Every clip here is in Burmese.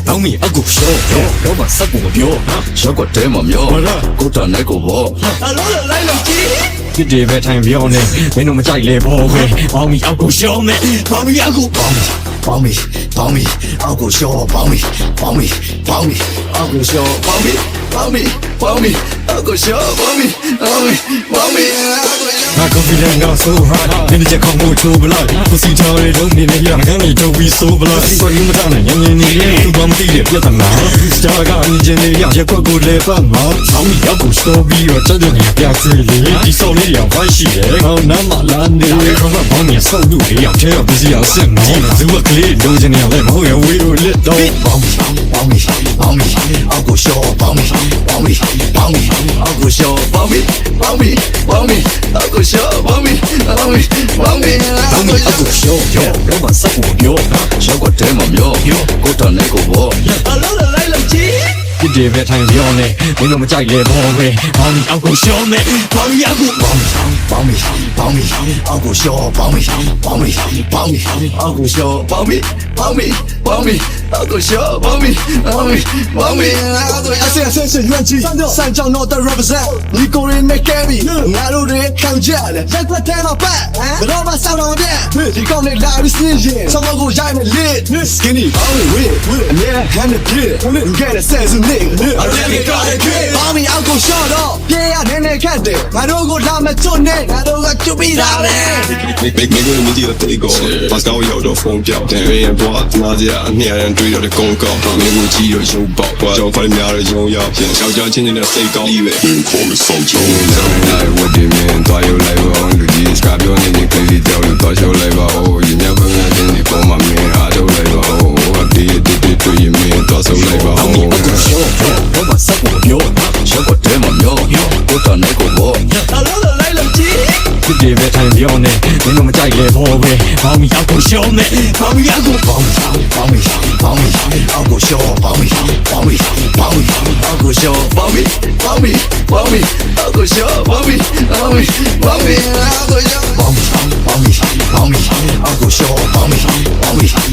帮米阿古笑，老板啥个表？小个这么妙，古代那个我。来了鸡。ဒီဘက်ထိုင်ပြောနေမင်းတို့မကြိုက်လေဘောပဲပေါင်းပြီးအောက်ကိုရှောင်းမယ်ပေါင်းပြီးအောက်ကိုပေါင်းပြီးအောက်ကိုရှောင်းပေါင်းပြီးအောက်ကိုရှောင်းပေါင်းပြီးအောက်ကိုရှောင်းပေါင်းပြီးငါ confident တော့ so hard ဒီနေ့ချက်ခေါင်းကိုချိုးပလိုက်ကိုစီထားတဲ့လုံးနေနေရငန်းလေးထုတ်ပြီး so ပလိုက်ဒီကိုမထားနဲ့ငင်းနေလေသူဘာမသိတဲ့ပြဿနာစတာကအင်ဂျင်နီယာရက်ကွက်ကိုလဲပတ်မှာပေါင်းပြီးအောက်ကိုရှောင်းပြီးတော့ချက်တဲ့နေပြစီလေဒီစော်လေးရောဝိုင်းရှိတယ်ဟောနားမလာနေခေါင်းကပေါင်းနေဆောက်လို့လေအောင်ထဲတော့ပြီးစီအောင်စစ်မှာဇူကကလေးလုံးချင်နေအောင်လဲမဟုတ်ရဝေးလို့လက်တော့ပေါင်းပြီးအောက်ကိုရှောင်းပေါင်းပြီးအောက်ကိုရှောင်းပေါင်းပြီးအောက်ကိုရှောင်းပေါင်းပြီးအောက်ကိုရှောင်းရောမစပ်ကိုပြောရှောင်းကတဲမှာပြောကိုတန်နေကိုဘောအလုံးလိုက်လို့ကြီးဒီဒီပဲထိုင်ပြောနေမင်းတို့မကြိုက်လေဘောပဲပေါင်းပြီးအောက်ကိုရှောင်းနေပေါင်းပြီးအောက်ကိုပေါင်းပြီးအောက်ကိုရှောင်းပေါင်းပြီးအောက်ကိုရှောင်းပေါင်းပြီးအောက်ကိုရှောင်းပေါင်းပြီး是冤气，三角 not the represent， 你个人没改变，俺都人看见了，人快太老板，老板上当店，你讲你来的时间，什么个人的脸，给你帮你喂，你看的片，你看的三十那个，而且你搞的片，帮你熬过小刀，别呀天天看的，俺都个他们做呢，俺都个就比他们。美国人民记得这个，把高要的疯掉，但愿意把那家年人追着的公告，美国肌肉拥抱，叫快秒的荣耀，小家亲亲的最高地位。我的面大有来吧，有几卡表你你可以掉入大小来吧，哦，一年半年你光嘛面阿都来吧，哦，我第对一面大手来吧，哦。我把啥个表，小个这么妙，我当那个我。来了鸡。ဒီဒီပဲထိုင်ပြောနေမင်းတို့မကြိုက်လေဘောပဲပေါင်းပြီးအောက်ကိုရှောင်းနေပေါင်းပြီးအောက်ကိုပေါင်းပြီးအောက်ကိုရှောင်းပေါင်းပြီးအောက်ကိုရှောင်းပေါင်းပြီးအောက်ကိုရှောင်းပေါင်းပြီးအောက်ကိုရှောင်းပေါင်းပြီးအောက်ကိုရှောင်းပေါင်းပြီးအောက်ကို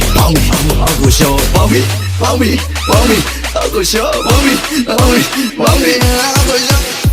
ရှောင်းပေါင်းပြီးအောက်ကိုရှောင်း